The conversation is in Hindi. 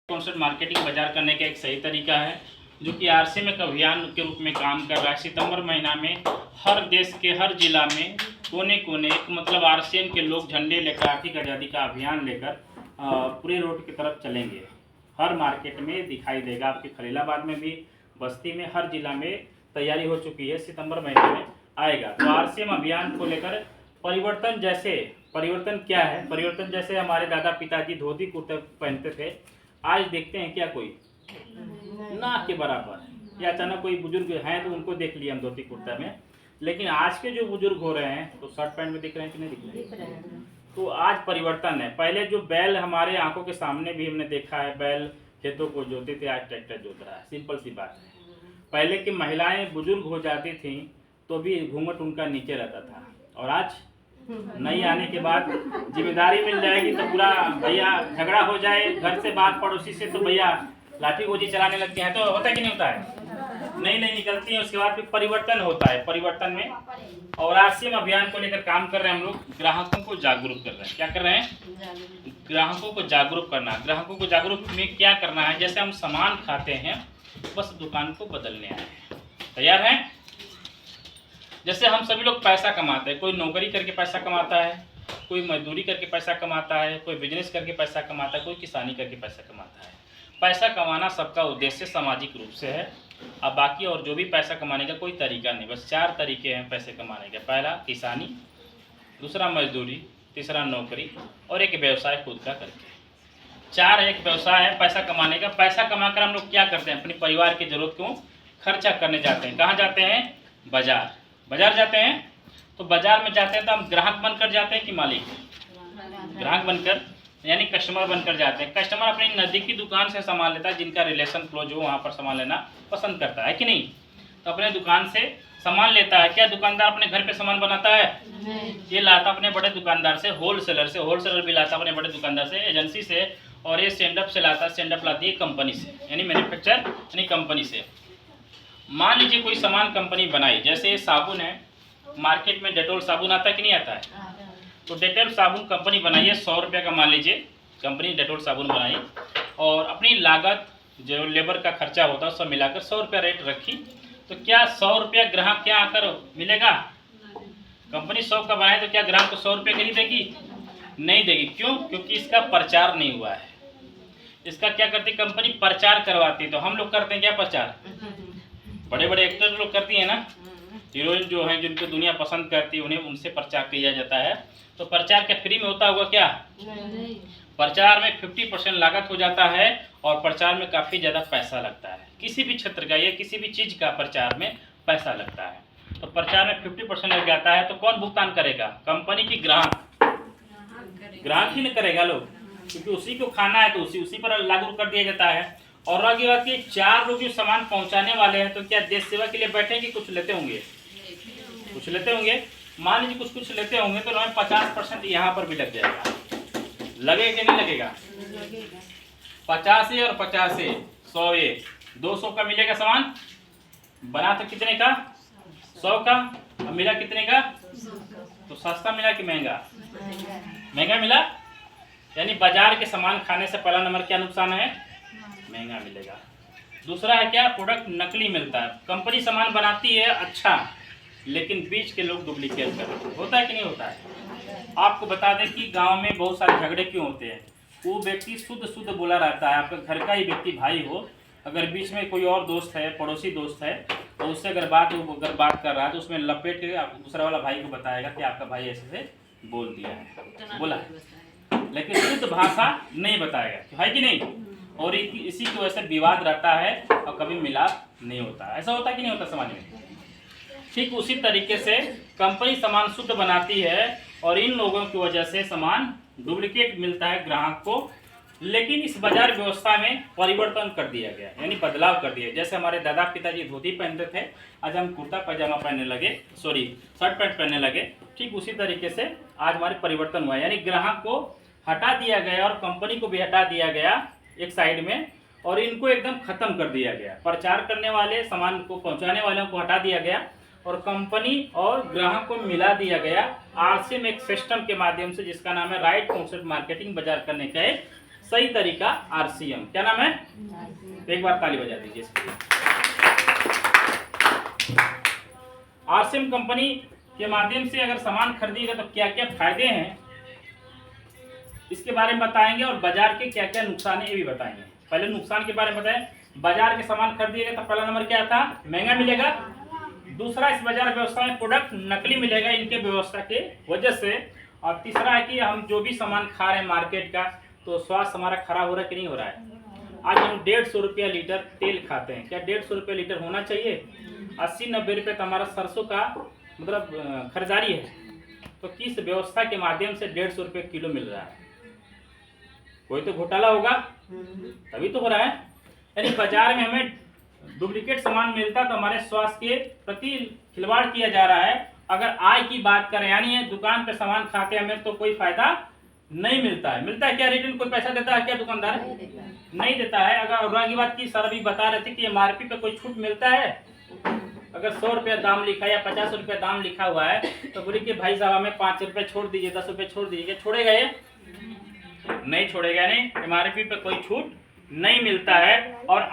कॉन्सेप्ट मार्केटिंग बाजार करने का एक सही तरीका है जो कि आरसीएम एक अभियान के रूप में काम कर रहा है। सितंबर महीना में हर देश के हर जिला में कोने कोने मतलब आरसीएम के लोग झंडे लेकर आर्थिक आज़ादी का अभियान लेकर पूरे रोड की तरफ चलेंगे। हर मार्केट में दिखाई देगा, आपके खलीलाबाद में भी, बस्ती में, हर जिला में तैयारी हो चुकी है, सितंबर महीने में आएगा। तो आरसीएम अभियान को लेकर परिवर्तन क्या है, परिवर्तन जैसे हमारे दादा पिताजी धोती कुर्ते पहनते थे, आज देखते हैं क्या कोई ना के बराबर है। या अचानक कोई बुजुर्ग हैं तो उनको देख लिया हम धोती कुर्ता में, लेकिन आज के जो बुजुर्ग हो रहे हैं तो शर्ट पैंट में दिख रहे हैं कि नहीं दिख रहे हैं। तो आज परिवर्तन है। पहले जो बैल हमारे आंखों के सामने भी हमने देखा है, बैल खेतों को जोतते थे, आज ट्रैक्टर जोत रहा है। सिंपल सी बात है। पहले की महिलाएं बुजुर्ग हो जाती थी तो भी घूंघट उनका नीचे रहता था, और आज नहीं आने के बाद जिम्मेदारी मिल जाएगी तो पूरा भैया झगड़ा हो जाए घर से बाहर पड़ोसी से तो भैया लाठी गोजी चलाने लगते हैं। तो होता है कि नहीं होता है? नहीं निकलती है। उसके बाद फिर परिवर्तन होता है। परिवर्तन में और आरसीएम अभियान को लेकर काम कर रहे हैं हम लोग। ग्राहकों को जागरूक कर रहे हैं। क्या कर रहे हैं? ग्राहकों को जागरूक करना। ग्राहकों को जागरूक में क्या करना है? जैसे हम सामान खाते हैं, बस दुकान को बदलने आए हैं। तैयार हैं? जैसे हम सभी लोग पैसा कमाते हैं, कोई नौकरी करके पैसा कमाता है, कोई मजदूरी करके पैसा कमाता है, कोई बिजनेस करके पैसा कमाता है, कोई किसानी करके पैसा कमाता है। पैसा कमाना सबका उद्देश्य सामाजिक रूप से है। अब बाकी और जो भी पैसा कमाने का कोई तरीका नहीं, बस 4 तरीके हैं पैसे कमाने के। पहला किसानी, दूसरा मजदूरी, तीसरा नौकरी, और एक व्यवसाय खुद का करके। 4 एक व्यवसाय है पैसा कमाने का। पैसा कमाकर हम लोग क्या करते हैं? अपने परिवार की जरूरत को खर्चा करने जाते हैं। कहाँ जाते हैं? बाजार जाते हैं। तो बाजार में जाते हैं तो हम ग्राहक बनकर जाते हैं कि मालिक? ग्राहक बनकर, यानी कस्टमर बनकर जाते हैं। कस्टमर अपनी नज़दीकी दुकान से सामान लेता है, जिनका रिलेशन क्लोज हो वहाँ पर सामान लेना पसंद करता है कि नहीं? तो अपने दुकान से सामान लेता है। क्या दुकानदार अपने घर पे सामान बनाता है? ये लाता अपने बड़े दुकानदार से, होलसेलर से। होलसेलर भी लाता अपने बड़े दुकानदार से, एजेंसी से, और ये सेंडअप से लाता। सेंडअप लाती है कंपनी से, यानी मैन्युफैक्चर यानी कंपनी से। मान लीजिए कोई सामान कंपनी बनाई, जैसे ये साबुन है, मार्केट में डेटॉल साबुन आता है कि नहीं आता है? तो डेटॉल साबुन कंपनी बनाई है 100 रुपये का, मान लीजिए कंपनी डेटॉल साबुन बनाई, और अपनी लागत जो लेबर का खर्चा होता है सब मिलाकर 100 रुपया रेट रखी। तो क्या 100 रुपया ग्राहक क्या आकर मिलेगा? कंपनी 100 का बनाए तो क्या ग्राहक को 100 रुपये खरीदेगी? नहीं देगी। क्यों? क्योंकि इसका प्रचार नहीं हुआ है। इसका क्या करती कंपनी? प्रचार करवाती। तो हम लोग करते हैं क्या प्रचार? बड़े बड़े एक्टर लोग करती है ना, हीरोइन जो है जिनको दुनिया पसंद करती है, उन्हें उनसे प्रचार किया जाता है। तो प्रचार क्या फ्री में होता होगा क्या? नहीं। प्रचार में 50% लागत हो जाता है, और प्रचार में काफ़ी ज़्यादा पैसा लगता है। किसी भी क्षेत्र का या किसी भी चीज़ का प्रचार में पैसा लगता है। तो प्रचार में 50% लग जाता है। तो कौन भुगतान करेगा? कंपनी की ग्राहक ही न करेगा लोग, क्योंकि उसी को खाना है तो उसी पर लागू कर दिया जाता है। और आगे बात की 4 लोग जो सामान पहुंचाने वाले हैं, तो क्या देश सेवा के लिए बैठे कि कुछ लेते होंगे? कुछ लेते होंगे। मान लीजिए कुछ लेते होंगे तो हमें 50% यहाँ पर भी लग जाएगा। लगेगा कि नहीं लगेगा? 50 और 50 100 200 का मिलेगा सामान। बना तो कितने का? 100 का। अब मिला कितने का? तो सस्ता मिला कि महंगा? महंगा मिला। यानी बाजार के सामान खाने से पहला नंबर क्या नुकसान है? महंगा मिलेगा। दूसरा है क्या? प्रोडक्ट नकली मिलता है। कंपनी सामान बनाती है अच्छा, लेकिन बीच के लोग डुप्लीकेट करते हैं। होता है कि नहीं होता है? आपको बता दें कि गांव में बहुत सारे झगड़े क्यों होते हैं? वो व्यक्ति शुद्ध बोला रहता है, आपका घर का ही व्यक्ति भाई हो, अगर बीच में कोई और दोस्त है, पड़ोसी दोस्त है, तो उससे अगर बात कर रहा है तो उसमें लपेट के दूसरा वाला भाई को बताएगा कि आपका भाई ऐसे से बोल दिया है, बोला, लेकिन शुद्ध भाषा नहीं बताएगा, है कि नहीं? और इसी की वजह से विवाद रहता है और कभी मिलाप नहीं होता। ऐसा होता है कि नहीं होता समाज में? ठीक उसी तरीके से कंपनी सामान शुद्ध बनाती है, और इन लोगों की वजह से सामान डुप्लीकेट मिलता है ग्राहक को। लेकिन इस बाजार व्यवस्था में परिवर्तन कर दिया गया, यानी बदलाव कर दिया। जैसे हमारे दादा पिताजी धोती पहनते थे, आज हम कुर्ता पैजामा पहनने लगे, शर्ट पैंट पहनने लगे। ठीक उसी तरीके से आज हमारे परिवर्तन हुआ, यानी ग्राहक को हटा दिया गया और कंपनी को भी हटा दिया गया एक साइड में, और इनको एकदम खत्म कर दिया गया। प्रचार करने वाले, सामान को पहुंचाने वालों को हटा दिया गया, और कंपनी और ग्राहक को मिला दिया गया आरसीएम एक सिस्टम के माध्यम से, जिसका नाम है राइट कॉन्सेप्ट मार्केटिंग बाजार करने का एक सही तरीका RCM। क्या नाम है? एक बार ताली बजा दीजिए इसके लिए। RCM कंपनी के माध्यम से अगर सामान खरीदिएगा तो क्या क्या फायदे हैं इसके बारे में बताएंगे, और बाजार के क्या क्या नुकसान है ये भी बताएंगे। पहले नुकसान के बारे में बताएं। बाजार के सामान खरीदिएगा तो पहला नंबर क्या था? महंगा मिलेगा। दूसरा, इस बाजार व्यवस्था में प्रोडक्ट नकली मिलेगा इनके व्यवस्था के वजह से। और तीसरा है कि हम जो भी सामान खा रहे हैं मार्केट का, तो स्वास्थ्य हमारा खराब हो रहा है कि नहीं हो रहा है। आज हम 150 रुपया लीटर तेल खाते हैं, क्या 150 रुपया लीटर होना चाहिए? 80-90 रुपये तो हमारा सरसों का मतलब खरीदारी है, तो किस व्यवस्था के माध्यम से 150 रुपये किलो मिल रहा है? कोई तो घोटाला होगा, तभी तो हो रहा है। यानी बाजार में हमें डुप्लीकेट सामान मिलता तो हमारे स्वास्थ्य के प्रति खिलवाड़ किया जा रहा है। अगर आय की बात करें, यानी दुकान पे सामान खाते हमें तो कोई फायदा नहीं मिलता है। मिलता है क्या? रिटर्न कोई पैसा देता है क्या दुकानदार? नहीं देता है। अगर उड़ा की बात की, सर अभी बता रहे थे कि MRP पे कोई छूट मिलता है। अगर 100 रुपया दाम लिखा या 50 रुपया दाम लिखा हुआ है तो बोले कि भाई साहब हमें 5 रुपये छोड़ दीजिए, 10 रुपये छोड़ दीजिए। क्या छोड़ेगा ये? नहीं छोड़ेगा। नहीं, MRP पे कोई छूट नहीं मिलता है। और